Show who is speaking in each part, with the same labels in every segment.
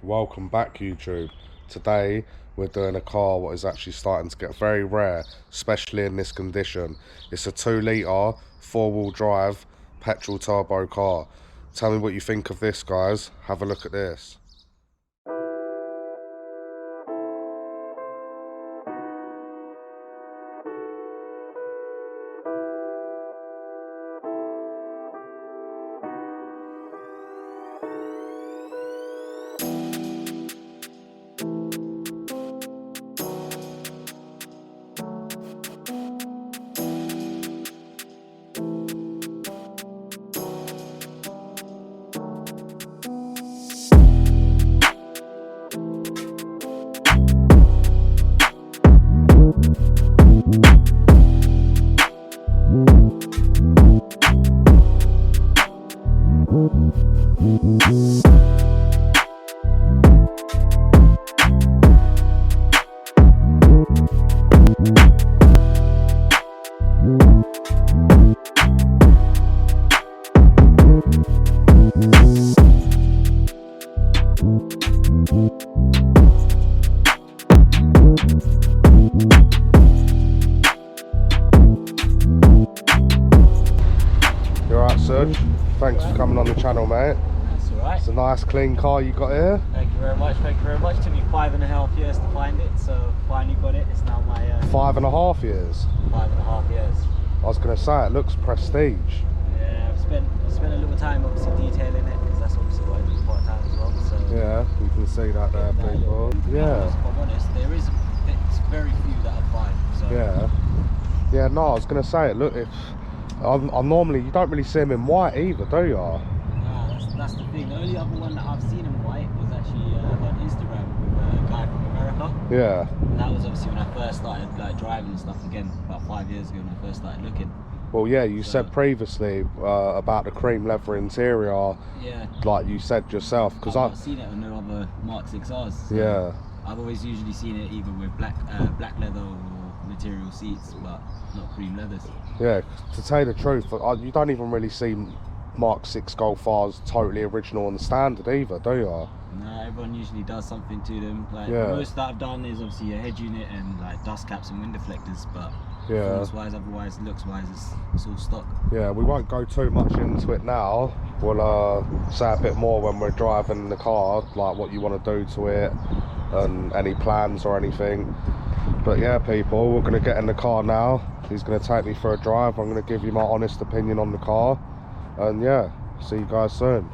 Speaker 1: Welcome back, YouTube. Today we're doing a car what is actually starting to get very rare, especially in this condition. It's a 2 litre 4-wheel drive petrol turbo car. Tell me what you think of this, guys. Have a look at this. You alright, Serge? Thanks for coming on the channel, mate.
Speaker 2: That's alright.
Speaker 1: It's a nice clean car you got here.
Speaker 2: Thank you very much, thank you very much. Took me 5.5 years to find it, so finally got it. It's now my
Speaker 1: 5.5 years.
Speaker 2: 5.5 years.
Speaker 1: I was going to say, it looks prestige.
Speaker 2: Yeah, I've spent a little time obviously detailing it, because that's obviously what I do part-time as well. So
Speaker 1: Yeah, you can see that there, people. Yeah.
Speaker 2: If I'm honest, it's very few that I find. So
Speaker 1: Yeah, no, I was going to say, look, I'm normally, you don't really see them in white either, do you?
Speaker 2: Nah, that's the thing. The only other one that I've seen in white was actually on Instagram with a guy from America.
Speaker 1: Yeah.
Speaker 2: And that was obviously when I first started like driving and stuff again, about 5 years ago when I first started looking.
Speaker 1: Well, yeah, you said previously about the cream leather interior.
Speaker 2: Yeah.
Speaker 1: Like you said yourself, because
Speaker 2: I've not seen it on no other Mk6 Rs. So
Speaker 1: yeah.
Speaker 2: I've always usually seen it either with black leather or material seats, but not cream leathers.
Speaker 1: Yeah, to tell you the truth, you don't even really see Mk6 Golf R's totally original and standard either, do you?
Speaker 2: No, everyone usually does something to them. Like
Speaker 1: Yeah.
Speaker 2: most that I've done is obviously a head unit and like dust caps and wind deflectors, but
Speaker 1: Yeah.
Speaker 2: performance-wise, otherwise, looks-wise, it's all stock.
Speaker 1: Yeah, we won't go too much into it now. We'll say a bit more when we're driving the car, like what you want to do to it and any plans or anything. But yeah, people, we're going to get in the car now. He's going to take me for a drive. I'm going to give you my honest opinion on the car. And yeah, see you guys soon.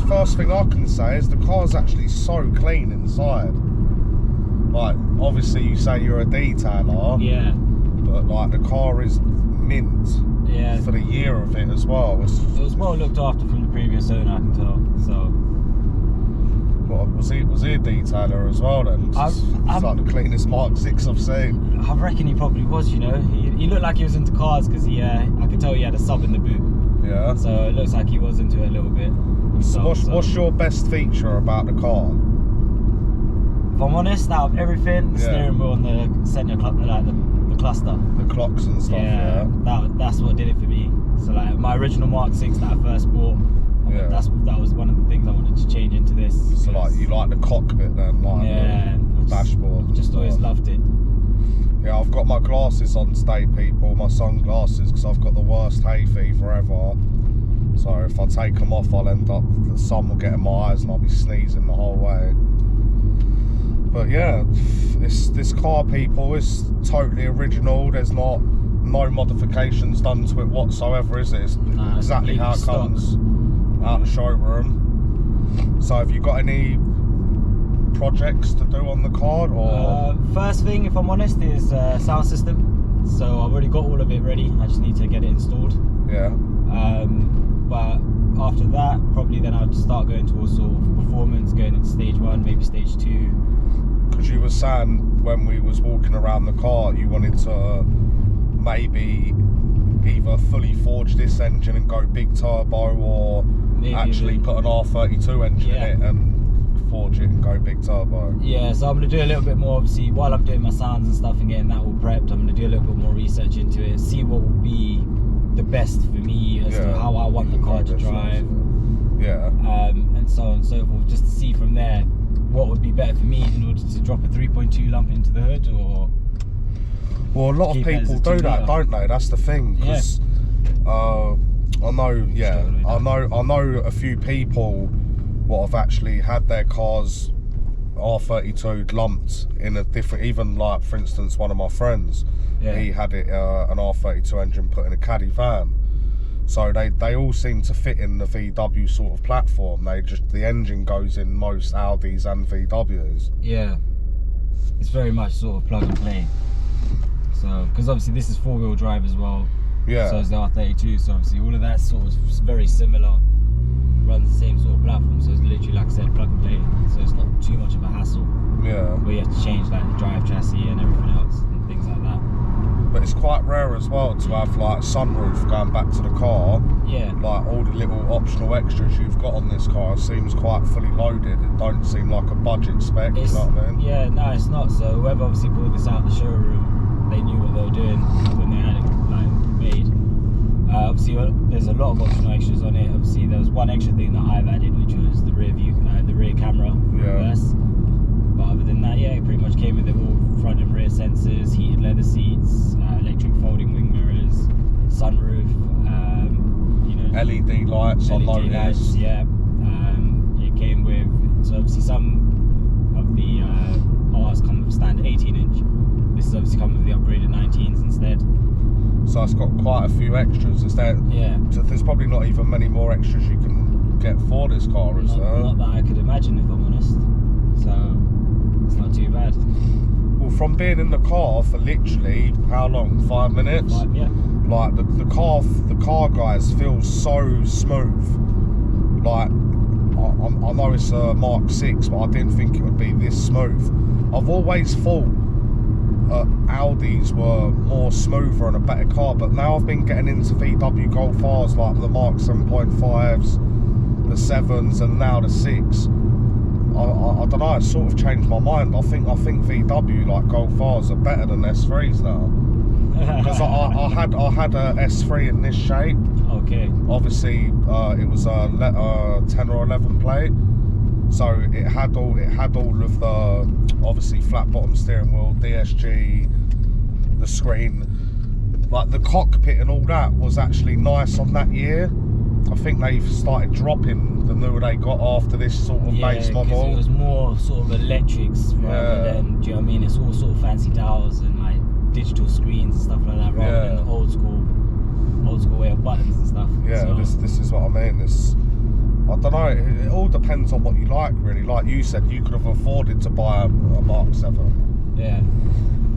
Speaker 1: First thing I can say is the car's actually so clean inside. Like, obviously you say you're a detailer,
Speaker 2: Yeah.
Speaker 1: but like the car is mint.
Speaker 2: Yeah.
Speaker 1: For the year of it as well.
Speaker 2: It was well looked after from the previous owner, I can tell. So.
Speaker 1: What, was he a detailer as well then? It's like the cleanest Mk6 I've seen.
Speaker 2: I reckon he probably was, you know. He looked like he was into cars because I could tell he had a sub in the boot.
Speaker 1: Yeah.
Speaker 2: So it looks like he was into it a little bit.
Speaker 1: So what's your best feature about the car?
Speaker 2: If I'm honest, out of everything, the steering wheel and the centre, like the cluster.
Speaker 1: The clocks and stuff, yeah.
Speaker 2: That's what did it for me. So like my original Mk6 that I first bought, that was one of the things I wanted to change into this.
Speaker 1: So like you like the cockpit then, like the dashboard.
Speaker 2: I've just always loved it.
Speaker 1: Yeah, I've got my glasses on today, people, my sunglasses, because I've got the worst hay fever ever. So if I take them off, I'll end up, the sun will get in my eyes and I'll be sneezing the whole way. But yeah, this car, people, is totally original. There's no modifications done to it whatsoever, is it? It's exactly how it comes. out the showroom. So have you got any projects to do on the car, or?
Speaker 2: First thing, if I'm honest, is sound system. So I've already got all of it ready. I just need to get it installed.
Speaker 1: Yeah.
Speaker 2: But after that, probably then I'll start going towards sort of performance, going into stage 1, maybe stage 2.
Speaker 1: Because you were saying when we was walking around the car, you wanted to maybe either fully forge this engine and go big turbo, or maybe actually put an R32 engine in it and forge it and go big turbo.
Speaker 2: Yeah, so I'm going to do a little bit more, obviously, while I'm doing my sounds and stuff and getting that all prepped, I'm going to do a little bit more research into it, see what will be the best for me as to how I want the car to drive.
Speaker 1: Yeah.
Speaker 2: And so on and so forth, just to see from there what would be better for me in order to drop a 3.2 lump into the hood, or...
Speaker 1: Well, a lot of people do that, don't they? That's the thing. Because I know a few people what have actually had their cars R32 lumped in a different, even like for instance one of my friends, he had it an R32 engine put in a caddy van. So they all seem to fit in the VW sort of platform. The engine goes in most Audis and VWs. Yeah,
Speaker 2: it's very much sort of plug and play. So, because obviously this is 4-wheel drive as well.
Speaker 1: Yeah.
Speaker 2: So is the R32. So obviously all of that sort of very similar. Runs the same sort of platform. So it's literally, like I said, plug and play. So it's not too much of a hassle.
Speaker 1: Yeah.
Speaker 2: Where you have to change like the drive chassis and everything else and things like that.
Speaker 1: But it's quite rare as well to have like sunroof going back to the car.
Speaker 2: Yeah.
Speaker 1: Like all the little optional extras you've got on this car seems quite fully loaded. It don't seem like a budget spec, you know what I mean?
Speaker 2: Yeah, no, it's not. So whoever obviously pulled this out of the showroom, they knew what they were doing when they had it like made. Obviously, there's a lot of optional extras on it. Obviously, there was one extra thing that I've added, which was the rear view, the rear camera reverse. But other than that, yeah, it pretty much came with it all: front and rear sensors, heated leather seats, electric folding wing mirrors, sunroof, you know,
Speaker 1: LED lights on low lights.
Speaker 2: Yeah, it came with, so obviously some of the R's come with standard 18-inch. This is obviously coming with the upgraded 19s instead.
Speaker 1: So it's got quite a few extras. Is there?
Speaker 2: Yeah.
Speaker 1: So there's probably not even many more extras you can get for this car, is there?
Speaker 2: Not that I could imagine, if I'm honest. So it's not too bad.
Speaker 1: Well, from being in the car for literally how long? 5 minutes.
Speaker 2: Yeah.
Speaker 1: Like the car guys feel so smooth. Like I know it's a Mark 6, but I didn't think it would be this smooth. I've always thought Audis were more smoother and a better car, but now I've been getting into VW Golf Rs, like the Mark 7.5s, the 7s, and now the 6. I don't know, it's sort of changed my mind. I think VW like Golf Rs are better than S3s now. Because I had a S3 in this shape.
Speaker 2: Okay.
Speaker 1: Obviously, it was a 10 or 11 plate. So it had all of the obviously flat bottom steering wheel, DSG, the screen, like the cockpit and all that was actually nice on that year. I think they've started dropping the newer they got after this sort of base model.
Speaker 2: It was more sort of electrics rather than, do you know what I mean? It's all sort of fancy dials and like digital screens and stuff like that, rather than the old school way of buttons and stuff.
Speaker 1: Yeah, so this is what I mean. I don't know, it all depends on what you like, really. Like you said, you could have afforded to buy a Mark 7.
Speaker 2: Yeah.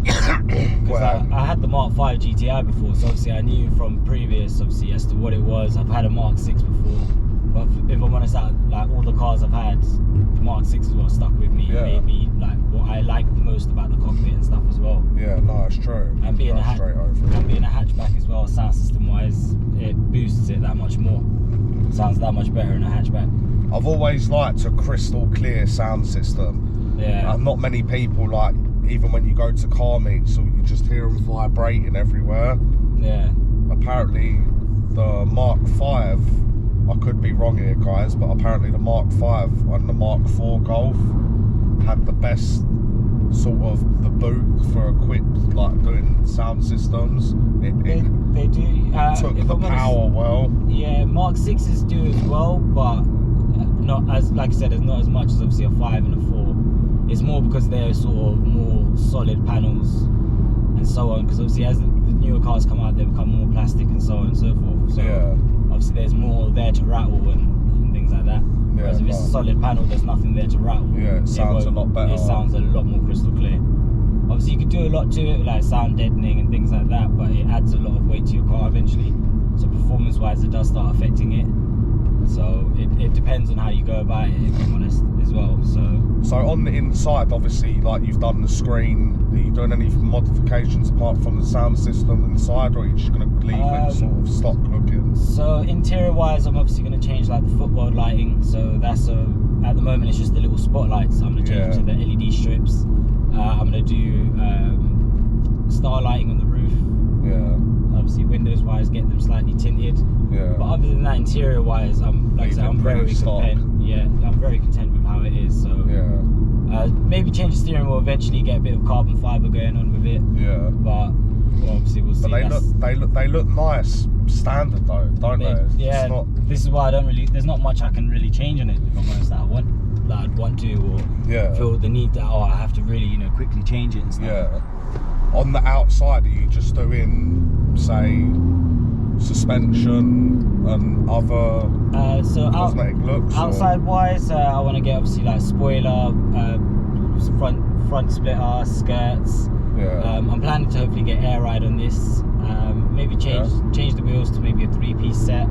Speaker 2: Because I had the Mark 5 GTI before, so obviously I knew from previous, obviously, as to what it was. I've had a Mark 6 before, but if I'm honest, like all the cars I've had, the Mark 6 is what stuck with me, made me like what I liked the most about the cockpit and stuff as well.
Speaker 1: Yeah, no, it's true.
Speaker 2: And being a hatchback as well, sound system wise, it boosts it that much more. Sounds that much better in a hatchback.
Speaker 1: I've always liked a crystal clear sound system.
Speaker 2: Yeah.
Speaker 1: Not many people, like, even when you go to car meets, so you just hear them vibrating everywhere.
Speaker 2: Yeah.
Speaker 1: Apparently the Mark 5, I could be wrong here guys, but apparently the Mark 5 and the Mark 4 Golf had the best sort of the boot for equipped like doing sound systems.
Speaker 2: They do.
Speaker 1: It took the power well.
Speaker 2: Yeah, Mark 6s do as well, but not as, like I said, it's not as much as obviously a 5 and a 4. It's more because they're sort of more solid panels and so on. Because obviously as the newer cars come out, they become more plastic and so on and so forth. So obviously there's more there to rattle and that. Whereas if it's a solid panel, there's nothing there to rattle.
Speaker 1: Yeah, it sounds a lot better.
Speaker 2: It sounds a lot more crystal clear. Obviously, you could do a lot to it, like sound deadening and things like that, but it adds a lot of weight to your car eventually. So performance-wise, it does start affecting it. So it depends on how you go about it, if I'm honest, as well. So
Speaker 1: on the inside, obviously, like you've done the screen, are you doing any modifications apart from the sound system inside, or are you just going to leave it sort of stock looking?
Speaker 2: So interior-wise, I'm obviously going to change like the footwell lighting. So that's at the moment it's just the little spotlights. I'm going to change to the LED strips. I'm going to do star lighting on the roof.
Speaker 1: Yeah.
Speaker 2: Obviously, windows-wise, get them slightly tinted.
Speaker 1: Yeah.
Speaker 2: But other than that, interior-wise, I'm very content. Yeah, I'm very content with how it is. So
Speaker 1: yeah.
Speaker 2: Maybe change the steering wheel eventually, get a bit of carbon fibre going on with it.
Speaker 1: Yeah.
Speaker 2: But obviously we'll see.
Speaker 1: But they look nice standard though, don't they?
Speaker 2: Yeah. This is why there's not much I can really change on it, if I'm honest, that I'd want to, or feel the need that I have to really, quickly change it and stuff.
Speaker 1: Yeah. On the outside, are you just doing, say, suspension and other cosmetic looks?
Speaker 2: Outside wise, I want to get obviously like spoiler, front splitter, skirts.
Speaker 1: Yeah.
Speaker 2: I'm planning to hopefully get air ride on this. Maybe change the wheels to maybe a 3-piece set.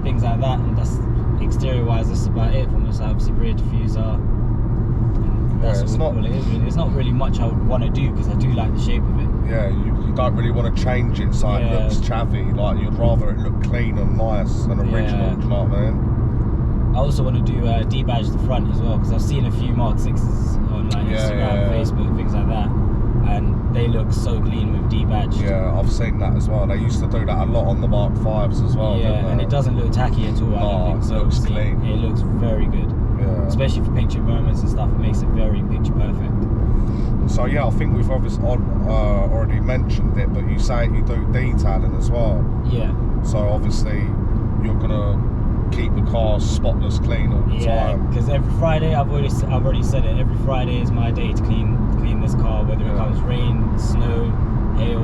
Speaker 2: Things like that, and that's exterior wise. That's about it. From this, obviously rear diffuser. That's all it is. Really. There's not really much I would want to do because I do like the shape of it.
Speaker 1: Yeah, you don't really want to change it so it looks chavvy. Like you'd rather it look clean and nice and original. Do you know what I mean?
Speaker 2: I also want to do debadge the front as well, because I've seen a few Mark 6s on like Instagram, Facebook, things like that, and they look so clean with debadge.
Speaker 1: Yeah, I've seen that as well. They used to do that a lot on the Mark 5s as well.
Speaker 2: Yeah, and it doesn't look tacky at all. I don't think so.
Speaker 1: It looks clean.
Speaker 2: It looks very good.
Speaker 1: Yeah.
Speaker 2: Especially for picture moments and stuff, it makes it very picture perfect.
Speaker 1: So yeah, I think we've obviously already mentioned it, but you say you do detailing as well.
Speaker 2: Yeah.
Speaker 1: So obviously you're gonna keep the car spotless clean all the time.
Speaker 2: Yeah, because every Friday, I've already said it, every Friday is my day to clean this car, whether it comes rain, snow, hail,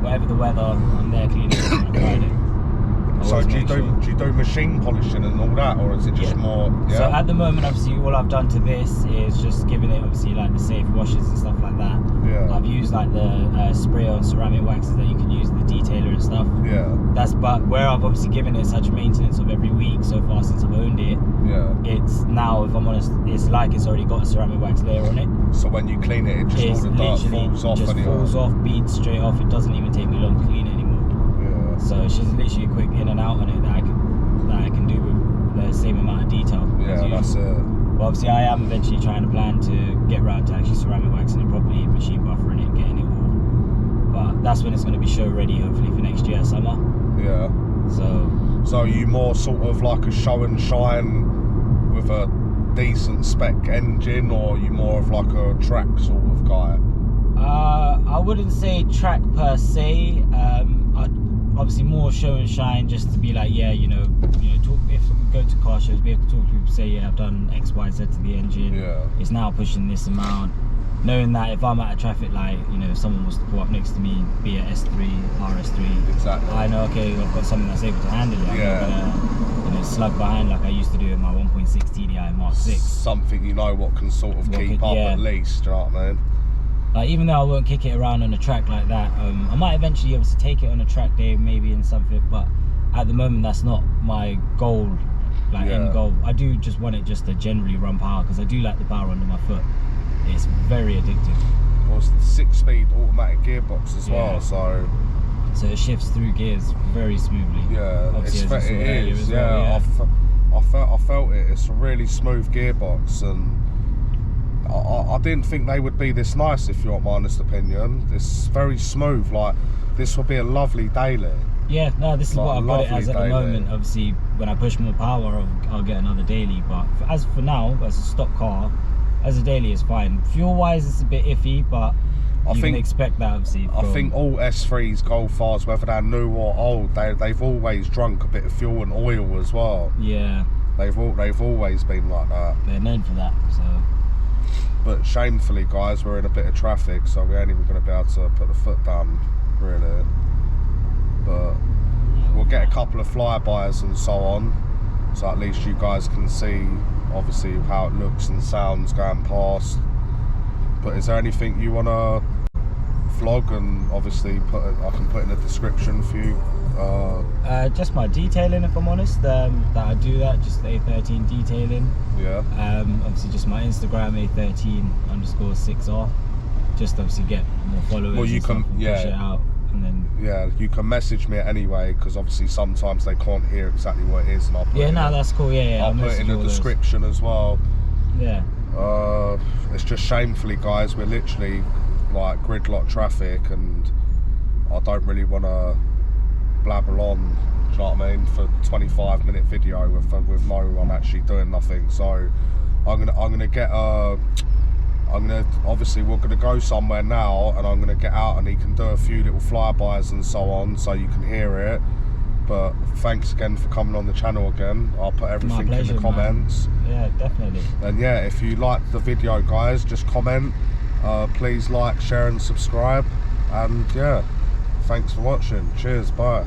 Speaker 2: whatever the weather, I'm there cleaning it on a Friday.
Speaker 1: So do you do machine polishing and all that, or is it just more? Yeah.
Speaker 2: So at the moment, obviously, all I've done to this is just giving it obviously like the safe washes and stuff like that.
Speaker 1: Yeah.
Speaker 2: I've used like the spray on ceramic waxes that you can use in the detailer and stuff.
Speaker 1: Yeah.
Speaker 2: But where I've obviously given it such maintenance of every week so far since I've owned it.
Speaker 1: Yeah.
Speaker 2: It's now, if I'm honest, it's like it's already got a ceramic wax layer on it.
Speaker 1: So when you clean it, all the dirt falls off.
Speaker 2: Just falls off, beads straight off. It doesn't even take me long to clean it anymore. So it's just literally a quick in and out on it that I can do with the same amount of detail.
Speaker 1: Yeah, that's it.
Speaker 2: But obviously I am eventually trying to plan to get round to actually ceramic waxing it properly, machine buffering it, getting it all. But that's when it's going to be show ready, hopefully for next year summer.
Speaker 1: Yeah.
Speaker 2: So
Speaker 1: are you more sort of like a show and shine with a decent spec engine, or are you more of like a track sort of guy?
Speaker 2: I wouldn't say track per se. Obviously more show and shine, just to be like, talk, if we go to car shows, be able to talk to people, say, I've done X, Y, Z to the engine.
Speaker 1: Yeah.
Speaker 2: It's now pushing this amount. Knowing that if I'm at a traffic light, if someone was to pull up next to me, be it S3, RS3,
Speaker 1: exactly.
Speaker 2: I know, okay, I've got something that's able to handle it. I'm not gonna, slug behind like I used to do in my 1.6 TDI Mark 6.
Speaker 1: Something what can sort of keep up at least, do you know what I mean?
Speaker 2: Like, even though I won't kick it around on a track like that, I might eventually obviously take it on a track day, maybe in something, but at the moment that's not my goal, end goal. I do just want it just to generally run power, because I do like the power under my foot. It's very addictive.
Speaker 1: Well, it's the 6-speed automatic gearbox as well, so
Speaker 2: it shifts through gears very smoothly.
Speaker 1: Yeah,
Speaker 2: obviously,
Speaker 1: it is. I felt it. It's a really smooth gearbox, and I didn't think they would be this nice, if you want my honest opinion. It's very smooth. Like, this would be a lovely daily.
Speaker 2: Yeah, no, this is what I've got it as at the moment. Obviously, when I push more power, I'll get another daily. But as for now, as a stock car, as a daily is fine. Fuel-wise, it's a bit iffy, but you can expect that, obviously.
Speaker 1: I think all S3s, Golf Rs, whether they're new or old, they've always drunk a bit of fuel and oil as well.
Speaker 2: Yeah.
Speaker 1: They've always been like that.
Speaker 2: They're known for that, so.
Speaker 1: But shamefully, guys, we're in a bit of traffic, so we ain't even going to be able to put the foot down, really. But we'll get a couple of flybys and so on. so at least you guys can see obviously how it looks and sounds going past. But is there anything you want to vlog, and obviously I can put in the description for you?
Speaker 2: Just my detailing, if I'm honest, that I do that, just A13 detailing.
Speaker 1: Yeah.
Speaker 2: Obviously just my Instagram, A13_6R, just obviously get more followers.
Speaker 1: Well, you can,
Speaker 2: push it out, and then
Speaker 1: you can message me anyway, because obviously sometimes they can't hear exactly what it is, and I'll put
Speaker 2: that's cool.
Speaker 1: I'll put it in the description as well.
Speaker 2: Yeah.
Speaker 1: It's just shamefully, guys, we're literally like gridlock traffic, and I don't really want to blabber on, do you know what I mean, for 25-minute video with no one actually doing nothing. So I'm gonna get obviously we're gonna go somewhere now, and I'm gonna get out, and he can do a few little flybys and so on, so you can hear it. But thanks again for coming on the channel again. I'll put everything in the comments.
Speaker 2: Man. Yeah, definitely.
Speaker 1: And yeah, if you liked the video, guys, just comment. Please like, share and subscribe. And yeah, thanks for watching. Cheers, bye.